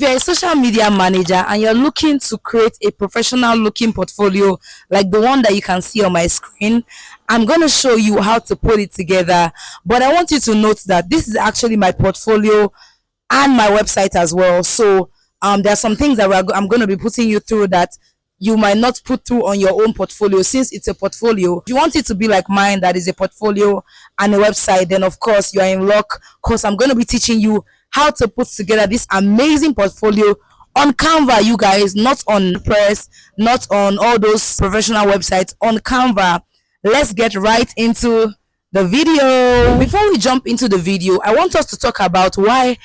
If you're a social media manager and you're looking to create a professional looking portfolio like the one that you can see on my screen, I'm going to show you how to put it together. But I want you to note that this is actually my portfolio and my website as well. So there are some things that I'm going to be putting you through that you might not put through on your own portfolio, since it's a portfolio. If you want it to be like mine, that is a portfolio and a website, then of course you are in luck, because I'm going to be teaching you how to put together this amazing portfolio on Canva, you guys, not on Press, not on all those professional websites, on Canva. Let's get right into the video. Before we jump into the video, I want us to talk about why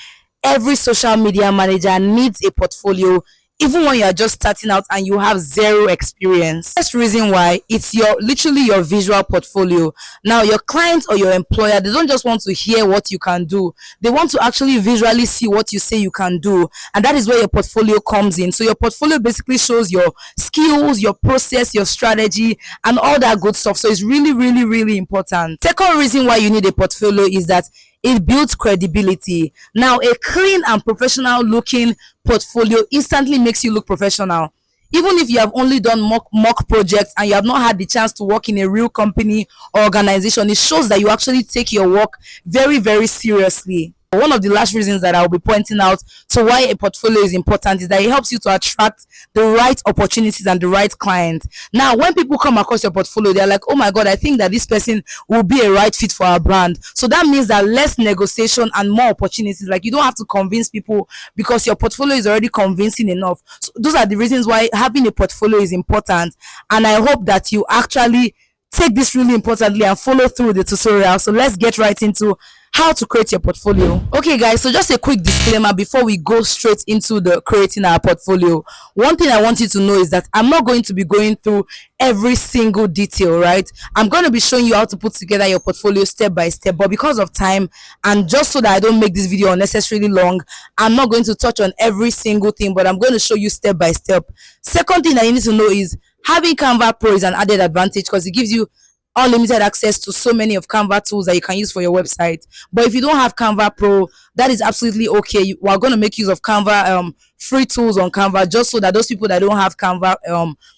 every social media manager needs a portfolio, even when you are just starting out and you have zero experience. First reason why, it's literally your visual portfolio. Now your client or your employer, they don't just want to hear what you can do, they want to actually visually see what you say you can do, and that is where your portfolio comes in. So your portfolio basically shows your skills, your process, your strategy, and all that good stuff. So it's really, really, really important. Second reason why you need a portfolio is that it builds credibility. Now, a clean and professional looking portfolio instantly makes you look professional. Even if you have only done mock projects and you have not had the chance to work in a real company or organization, it shows that you actually take your work very, very seriously. One of the last reasons that I'll be pointing out to why a portfolio is important is that it helps you to attract the right opportunities and the right clients. Now, when people come across your portfolio, they're like, oh my God, I think that this person will be a right fit for our brand. So that means that less negotiation and more opportunities. Like, you don't have to convince people because your portfolio is already convincing enough. So those are the reasons why having a portfolio is important. And I hope that you actually take this really importantly and follow through the tutorial. So let's get right into how to create your portfolio. Okay guys, so just a quick disclaimer before we go straight into the creating our portfolio. One thing I want you to know is that I'm not going to be going through every single detail, right? I'm going to be showing you how to put together your portfolio step by step, but because of time and just so that I don't make this video unnecessarily long, I'm not going to touch on every single thing, but I'm going to show you step by step. Second thing that you need to know is having Canva Pro is an added advantage because it gives you unlimited access to so many of Canva tools that you can use for your website. But if you don't have Canva Pro, that is absolutely okay. We're going to make use of Canva free tools on Canva, just so that those people that don't have Canva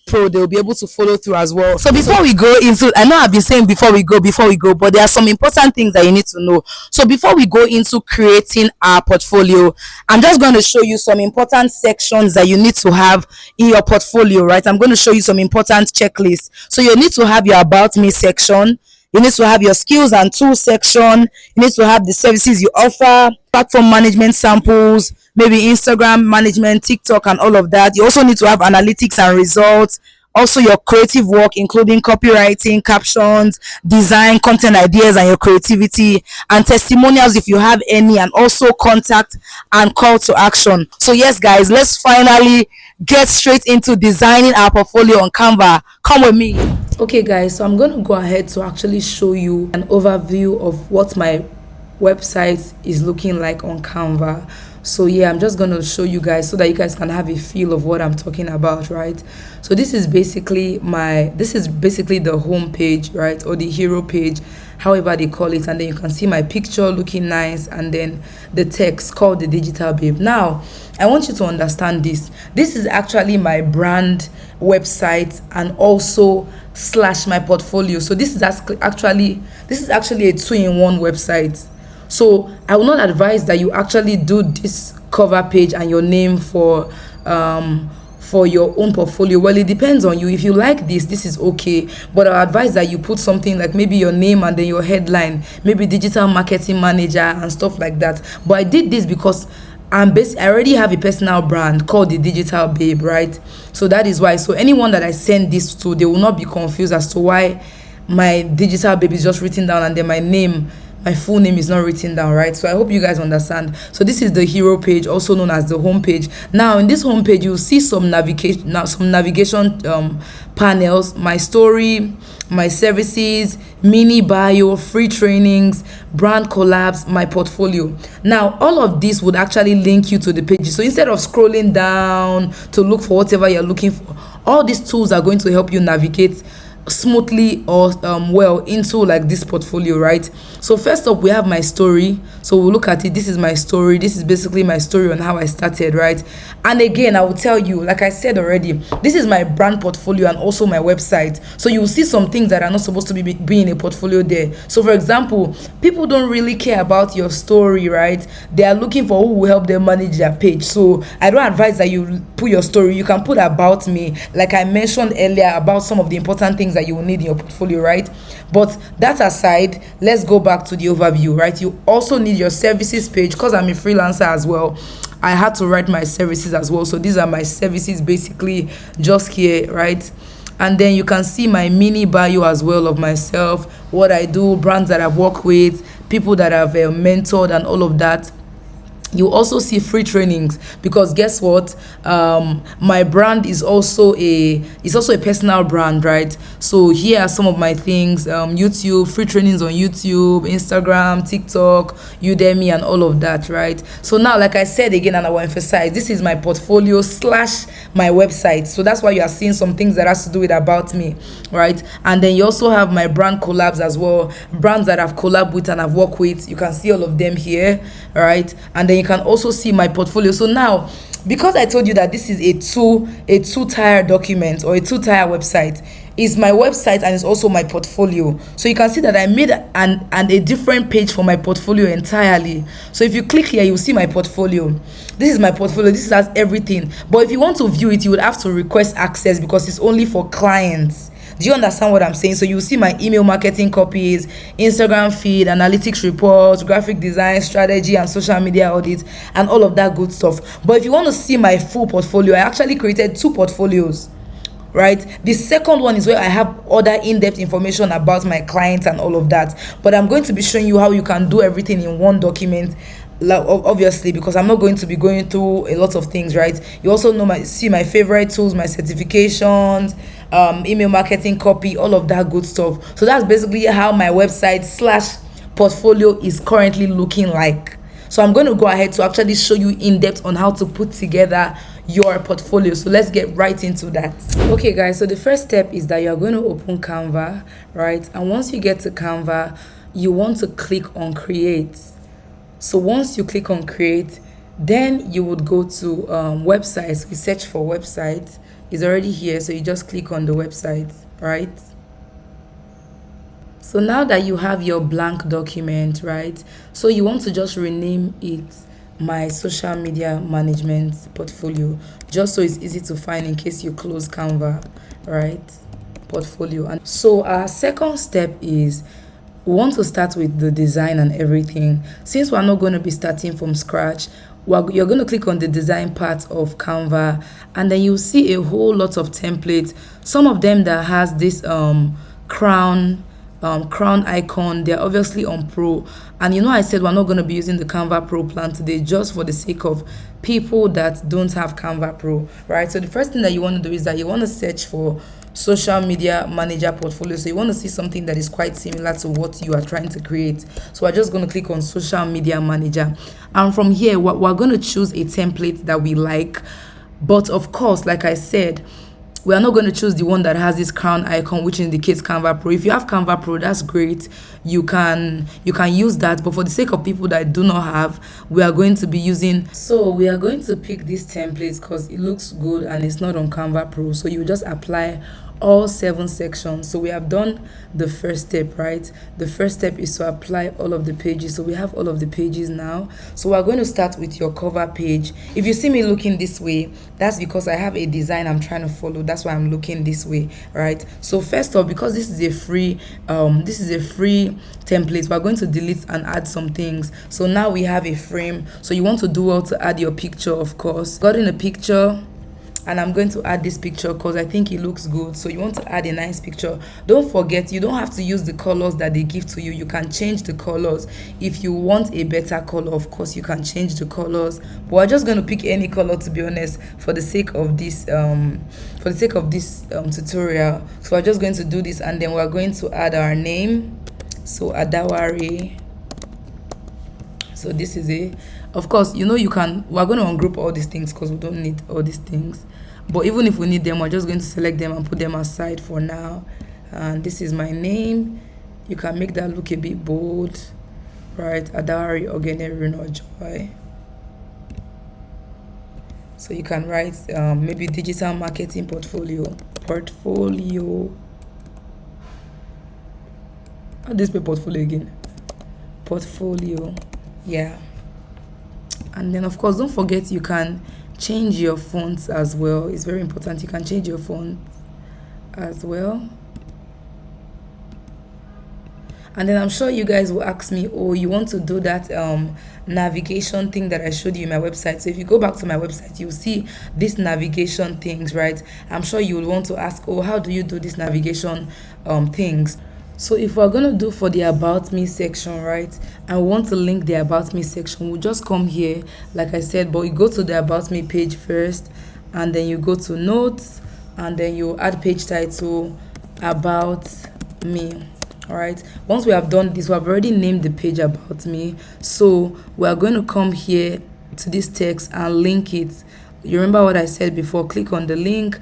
Pro, they'll be able to follow through as well. So before we go into, I know I've been saying before we go, but there are some important things that you need to know. So before we go into creating our portfolio, I'm just going to show you some important sections that you need to have in your portfolio, right? I'm going to show you some important checklists. So you need to have your about me section. You need to have your skills and tools section. You need to have the services you offer, platform management samples, maybe Instagram management, TikTok, and all of that. You also need to have analytics and results. Also your creative work, including copywriting, captions, design, content ideas, and your creativity, and testimonials if you have any, and also contact and call to action. So yes guys, let's finally get straight into designing our portfolio on Canva. Come with me. Okay guys, so I'm going to go ahead to actually show you an overview of what my website is looking like on Canva. So yeah, I'm just going to show you guys so that you guys can have a feel of what I'm talking about, right? So this is basically the home page, right, or the hero page, however they call it, and then you can see my picture looking nice, and then the text called the digital babe. Now I want you to understand this is actually my brand website and also / my portfolio. So this is actually a 2-in-1 website. So I will not advise that you actually do this cover page and your name for your own portfolio. Well, it depends on you. If you like this is okay, but I advise that you put something like maybe your name and then your headline, maybe digital marketing manager and stuff like that. But I did this because I already have a personal brand called the Digital Babe, right? So that is why. So anyone that I send this to, they will not be confused as to why my Digital Babe is just written down and then my full name is not written down, right? So I hope you guys understand. So this is the hero page, also known as the home page. Now in this home page, you'll see some navigation panels, my story, my services, mini bio, free trainings, brand collabs, my portfolio. Now all of this would actually link you to the page. So instead of scrolling down to look for whatever you're looking for, all these tools are going to help you navigate smoothly or well into like this portfolio, right? So first up we have my story. So we'll look at it. This is my story. This is basically my story on how I started, right? And again, I will tell you, like I said already, this is my brand portfolio and also my website. So you will see some things that are not supposed to be in a portfolio there. So for example, people don't really care about your story, right? They are looking for who will help them manage their page. So I don't advise that you put your story. You can put about me, like I mentioned earlier, about some of the important things that you will need in your portfolio, right? But that aside, let's go back to the overview, right? You also need your services page. Because I'm a freelancer as well, I had to write my services as well. So these are my services basically just here, right? And then you can see my mini bio as well of myself, what I do, brands that I've worked with, people that I've mentored, and all of that. You also see free trainings, because guess what, my brand is also a personal brand, right? So here are some of my things: YouTube, free trainings on YouTube, Instagram, TikTok, Udemy, and all of that, right? So now, like I said again, and I will emphasize, this is my portfolio slash my website. So that's why you are seeing some things that has to do with about me, right? And then you also have my brand collabs as well, brands that I've collabed with and I've worked with. You can see all of them here, right? And then you can also see my portfolio. So now, because I told you that this is a two-tier document or a two-tier website, is my website and it's also my portfolio. So you can see that I made a different page for my portfolio entirely. So if you click here, you'll see my portfolio. This is my portfolio. This has everything. But if you want to view it, you would have to request access, because it's only for clients. Do you understand what I'm saying? So you see my email marketing copies, Instagram feed, analytics reports, graphic design, strategy, and social media audits, and all of that good stuff. But if you want to see my full portfolio, I actually created two portfolios, right? The second one is where I have other in-depth information about my clients and all of that. But I'm going to be showing you how you can do everything in one document, obviously, because I'm not going to be going through a lot of things, right? You also see my favorite tools, my certifications, email marketing copy, all of that good stuff. So that's basically how my website slash portfolio is currently looking like. So I'm going to go ahead to actually show you in depth on how to put together your portfolio. So let's get right into that. Okay guys, so the first step is that you're going to open Canva, right? And once you get to Canva, you want to click on create. So once you click on create, then you would go to websites. We search for website. It's already here, so you just click on the website, right? So now that you have your blank document, right? So you want to just rename it my social media management portfolio, just so it's easy to find in case you close Canva, right? Portfolio. And so our second step is we want to start with the design and everything. Since we're not going to be starting from scratch, you're going to click on the design part of Canva, and then you'll see a whole lot of templates. Some of them that has this crown icon, they're obviously on Pro. And you know, I said we're not going to be using the Canva Pro plan today, just for the sake of people that don't have Canva Pro, right? So the first thing that you want to do is that you want to search for social media manager portfolio. So you want to see something that is quite similar to what you are trying to create. So we're just going to click on social media manager, and from here we're going to choose a template that we like. But of course, like I said, we are not going to choose the one that has this crown icon, which indicates Canva Pro. If you have Canva Pro, that's great. You can use that. But for the sake of people that do not have, we are going to be using. So we are going to pick this template because it looks good and it's not on Canva Pro. So you just apply all 7 sections. So we have done the first step, right? The first step is to apply all of the pages. So we have all of the pages now. So we're going to start with your cover page. If you see me looking this way, that's because I have a design I'm trying to follow. That's why I'm looking this way, right? So first off, because this is a free template, we're going to delete and add some things. So now we have a frame. So you want to do well to add your picture, of course. Got in a picture, and I'm going to add this picture because I think it looks good. So you want to add a nice picture. Don't forget, you don't have to use the colors that they give to you. You can change the colors. If you want a better color, of course you can change the colors, but we're just going to pick any color, to be honest, for the sake of this tutorial. So we're just going to do this, and then we're going to add our name. So Adawari. So this is of course, you know, we're going to ungroup all these things because we don't need all these things. But even if we need them, we're just going to select them and put them aside for now. and this is my name. You can make that look a bit bold, right? Adari Ogene Joy. So you can write maybe digital marketing portfolio. How do you spell portfolio again? Portfolio. Yeah. And then of course, don't forget you can change your fonts as well. It's very important. You can change your font as well. And then I'm sure you guys will ask me, oh, you want to do that navigation thing that I showed you in my website. So if you go back to my website, you'll see these navigation things, right? I'm sure you'll want to ask, oh, how do you do these navigation things? So if we're going to do for the about me section, right, and we want to link the about me section, we'll just come here, like I said, but you go to the about me page first, and then you go to notes, and then you add page title, about me. All right, once we have done this, we have already named the page about me, so we are going to come here to this text and link it. You remember what I said before? Click on the link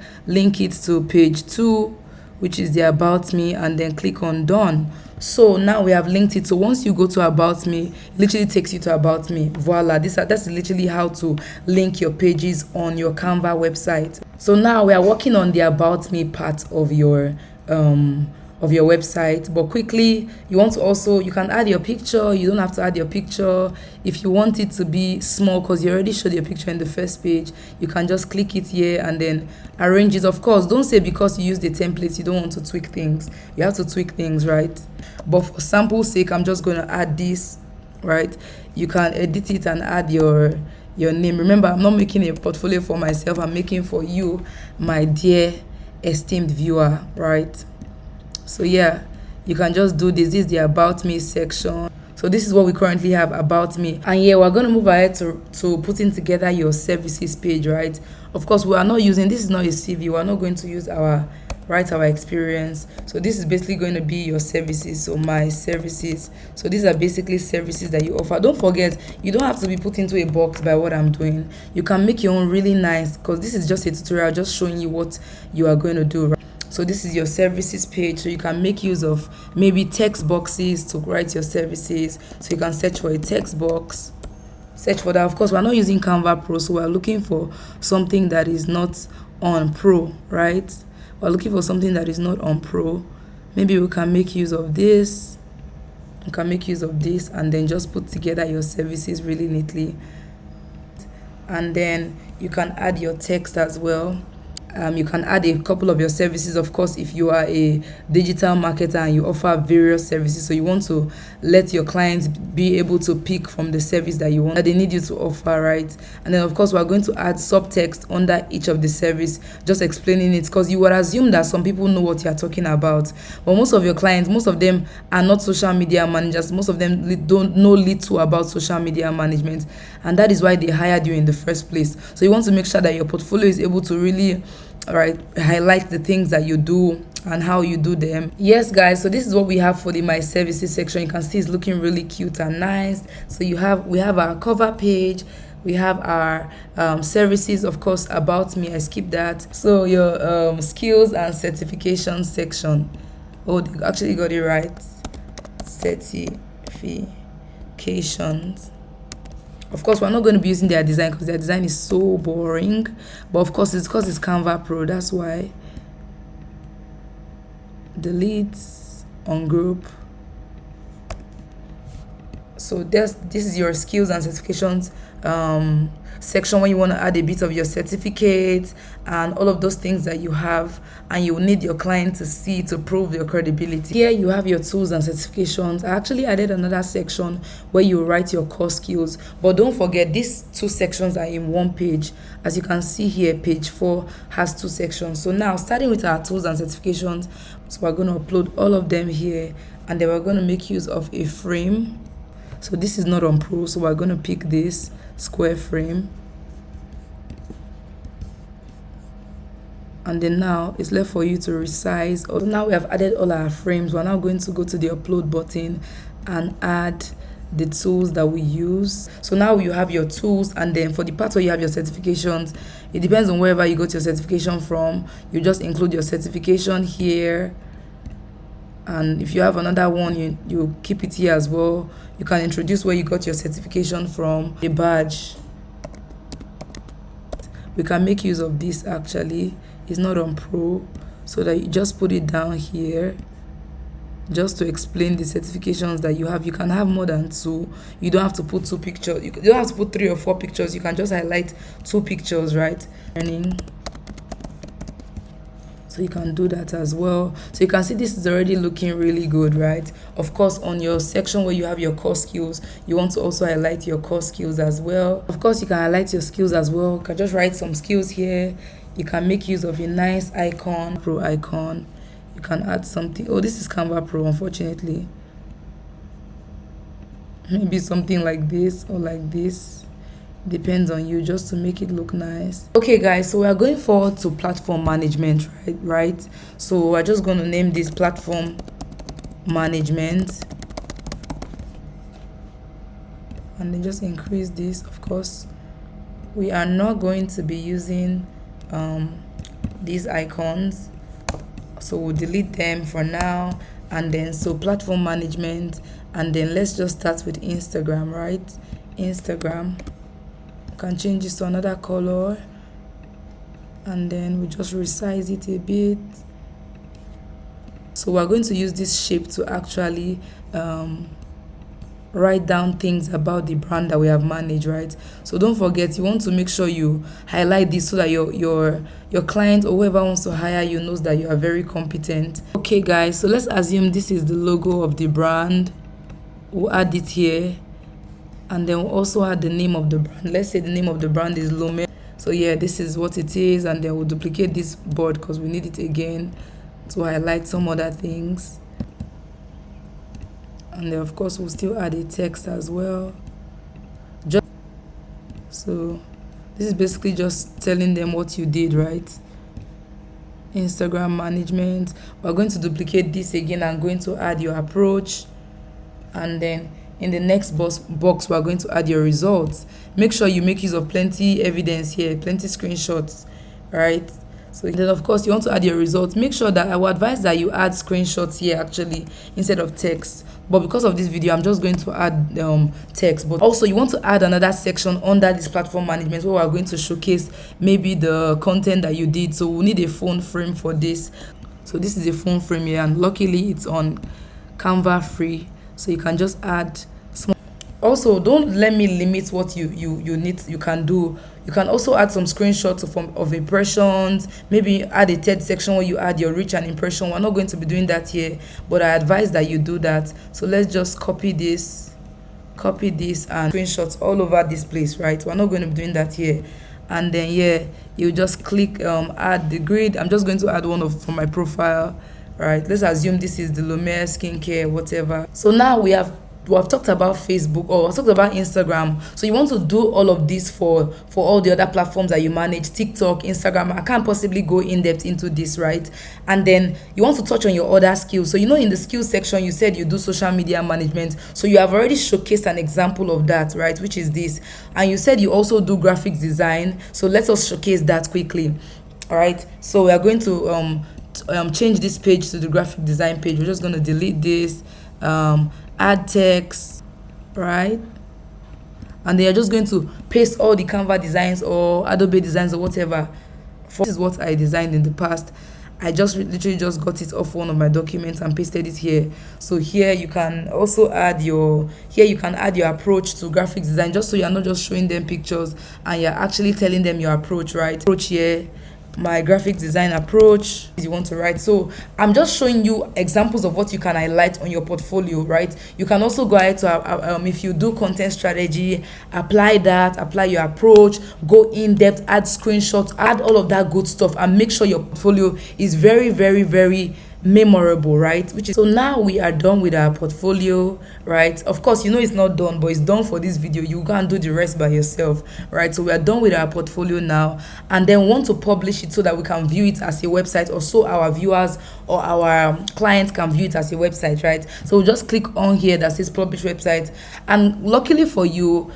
it to page 2, which is the about me, and then click on done. So now we have linked it. So once you go to about me, it literally takes you to about me. Voila, that's literally how to link your pages on your Canva website. So now we are working on the about me part of your website, but quickly you can add your picture. You don't have to add your picture. If you want it to be small, because you already showed your picture in the first page, you can just click it here and then arrange it. Of course, don't say because you use the templates you don't want to tweak things. You have to tweak things, right? But for sample sake, I'm just going to add this, right? You can edit it and add your name. Remember, I'm not making a portfolio for myself. I'm making for you, my dear esteemed viewer, right? So yeah, you can just do this. This is the about me section. So this is what we currently have about me. And yeah, we're going to move ahead to putting together your services page, right? Of course, we are not using, this is not a CV. We're not going to use our experience. So this is basically going to be your services. So my services. So these are basically services that you offer. Don't forget, you don't have to be put into a box by what I'm doing. You can make your own really nice, because this is just a tutorial just showing you what you are going to do, right? So this is your services page. So you can make use of maybe text boxes to write your services. So you can search for a text box, search for that. Of course, we're not using Canva Pro, so we're looking for something that is not on Pro, right? We're looking for something that is not on Pro. Maybe we can make use of this. You can make use of this and then just put together your services really neatly. And then you can add your text as well. You can add a couple of your services, of course, if you are a digital marketer and you offer various services. So you want to let your clients be able to pick from the service that you want, that they need you to offer, right? And then, of course, we're going to add subtext under each of the service, just explaining it, because you would assume that some people know what you're talking about. But most of your clients, most of them are not social media managers. Most of them don't know little about social media management. And that is why they hired you in the first place. So you want to make sure that your portfolio is able to really highlight the things that you do and how you do them. Yes guys, so this is what we have for the my services section. You can see it's looking really cute and nice. So we have our cover page, we have our services, of course, about me, I skipped that. So your skills and certification section. Oh, they actually got it right. Certifications. Of course, we're not going to be using their design because their design is so boring. But of course, it's because it's Canva Pro. That's why. Delete on group. So this is your skills and certifications section, when you want to add a bit of your certificates and all of those things that you have and you need your client to see to prove your credibility. Here you have your tools and certifications. I actually added another section where you write your core skills, but don't forget these two sections are in one page. As you can see here, page 4 has two sections. So now, starting with our tools and certifications, so we're going to upload all of them here, and then we're going to make use of a frame. So this is not on Pro, so we're going to pick this square frame. And then now it's left for you to resize. So now we have added all our frames. We're now going to go to the upload button and add the tools that we use. So now you have your tools, and then for the part where you have your certifications, it depends on wherever you got your certification from. You just include your certification here, And if you have another one, you keep it here as well. You can introduce where you got your certification from, a badge. We can make use of this. Actually, it's not on pro, so that you just put it down here just to explain the certifications that you have. You can have more than two. You don't have to put two pictures. You don't have to put 3 or 4 pictures. You can just highlight 2 pictures, right? Learning. So you can do that as well. So you can see this is already looking really good, right? Of course, on your section where you have your core skills, you want to also highlight your core skills as well. Of course, you can highlight your skills as well. You can just write some skills here. You can make use of a nice icon, pro icon. You can add something. Oh, this is Canva Pro, unfortunately. Maybe something like this or like this. Depends on you, just to make it look nice. Okay guys, so we are going forward to platform management, right? So we're just going to name this platform management, and then just increase this. Of course, we are not going to be using these icons, so we'll delete them for now. And then so platform management, and then let's just start with Instagram, right? Instagram. Can change this to another color, and then we just resize it a bit. So we're going to use this shape to actually write down things about the brand that we have managed, right? So don't forget, you want to make sure you highlight this so that your client or whoever wants to hire you knows that you are very competent. Okay guys, so let's assume this is the logo of the brand. We'll add it here, and then we'll also add the name of the brand. Let's say the name of the brand is Lume. So yeah, this is what it is, and then we'll duplicate this board because we need it again to highlight some other things. And then of course we'll still add a text as well. So this is basically just telling them what you did, right? Instagram management. We're going to duplicate this again and going to add your approach, and then in the next box we're going to add your results. Make sure you make use of plenty evidence here, plenty screenshots, right? So then of course you want to add your results. Make sure that I would advise that you add screenshots here actually instead of text, but because of this video I'm just going to add text. But also you want to add another section under this platform management where we're going to showcase maybe the content that you did. So we need a phone frame for this. So this is a phone frame here, and luckily it's on Canva free, so you can just add small. Also, don't let me limit what you can do. You can also add some screenshots of impressions, maybe add a third section where you add your reach and impression. We're not going to be doing that here, but I advise that you do that. So let's just copy this and screenshots all over this place, right? We're not going to be doing that here. And then yeah, you just click add the grid. I'm just going to add one from my profile. Right, let's assume this is the Lumiere skincare, whatever. So now we have talked about Facebook, or talked about Instagram. So you want to do all of this for all the other platforms that you manage, TikTok, Instagram. I can't possibly go in depth into this, right? And then you want to touch on your other skills. So in the skills section you said you do social media management, so you have already showcased an example of that, right, which is this. And you said you also do graphics design, so let us showcase that quickly. All right, so we are going to change this page to the graphic design page. We're just going to delete this, add text, right? And then you're just going to paste all the Canva designs or Adobe designs or whatever. This is what I designed in the past. I just literally just got it off one of my documents and pasted it here. So here you can also add your approach to graphic design, just so you're not just showing them pictures and you're actually telling them your approach, right? Approach here, my graphic design approach you want to write. So I'm just showing you examples of what you can highlight on your portfolio, right? You can also go ahead to if you do content strategy, apply your approach, go in depth, add screenshots, add all of that good stuff, and make sure your portfolio is very, very, very memorable, right? So now we are done with our portfolio, right? Of course, it's not done, but it's done for this video. You can do the rest by yourself, right? So we are done with our portfolio now, and then want to publish it so that we can view it as a website, or so our viewers or our clients can view it as a website, right? So we'll just click on here that says publish website, and luckily for you,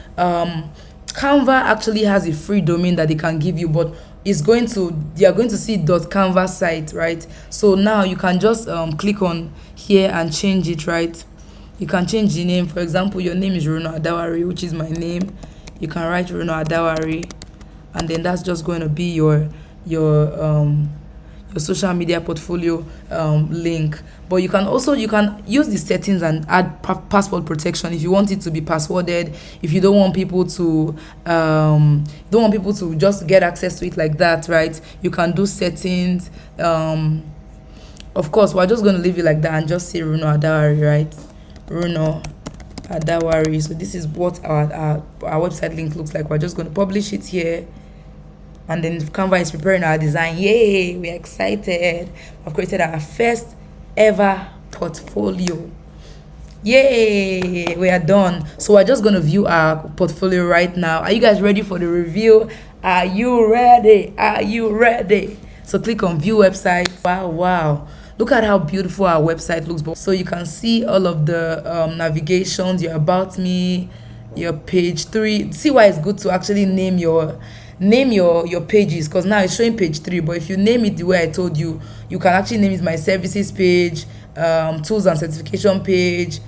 Canva actually has a free domain that they can give you, but you are going to see .canva site, right? So now you can just click on here and change it, right? You can change the name. For example, your name is Rona Adawari, which is my name. You can write Rona Adawari, and then that's just going to be your social media portfolio link. But you can use the settings and add password protection if you want it to be passworded, if you don't want people to just get access to it like that, right? You can do settings. Of course, we're just going to leave it like that and just say Runo Adawari, right? Runo Adawari. So this is what our website link looks like. We're just going to publish it here, and then Canva is preparing our design. Yay, we're excited. I've created our first ever portfolio. Yay, we are done. So we're just going to view our portfolio right now. Are you guys ready for the review? Are you ready? Are you ready? So click on view website. Wow, look at how beautiful our website looks. So you can see all of the navigations, your about me, your page 3. See why it's good to actually name your pages, because now it's showing page 3, but if you name it the way I told you, you can actually name it my services page, tools and certification page,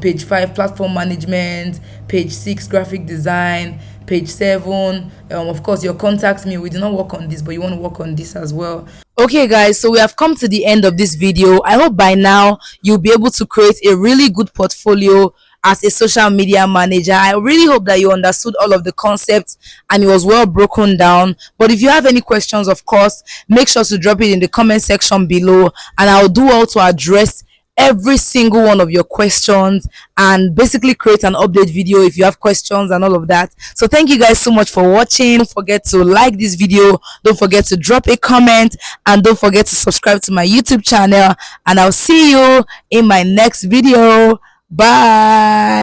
page 5 platform management, page 6 graphic design, page 7 of course your contact me. We do not work on this, but you want to work on this as well. Okay guys, so we have come to the end of this video. I hope by now you'll be able to create a really good portfolio as a social media manager. I really hope that you understood all of the concepts and it was well broken down. But if you have any questions, of course, make sure to drop it in the comment section below, and I'll do all to address every single one of your questions and basically create an update video if you have questions and all of that. So thank you guys so much for watching. Don't forget to like this video, don't forget to drop a comment, and don't forget to subscribe to my YouTube channel, and I'll see you in my next video. Bye.